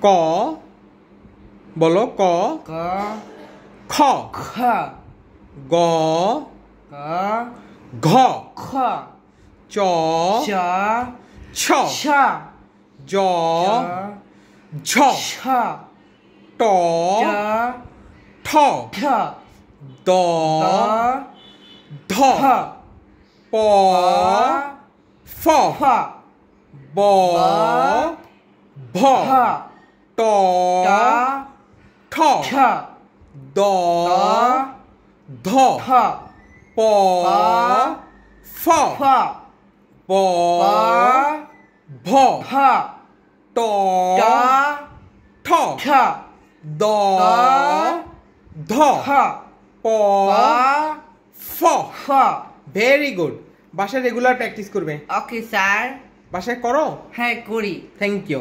ক বলো ক ক খ খ গ গ ঘ খ চ চ ছ ছ জ ঝ ছ ট ট ঠ ঠ দ দ ধ ধ প ফ ফ ব ভ ভ ট ট ঠ ঠ দ দ ধ ধ প ফ ফ ব ব ভ ভ ট ট ঠ ঠ দ দ ধ ধ প প ফ ফ ভেরি গুড বাসায় রেগুলার প্র্যাকটিস করবে ওকে স্যার বাসায় করো হ্যাঁ করি থ্যাংক ইউ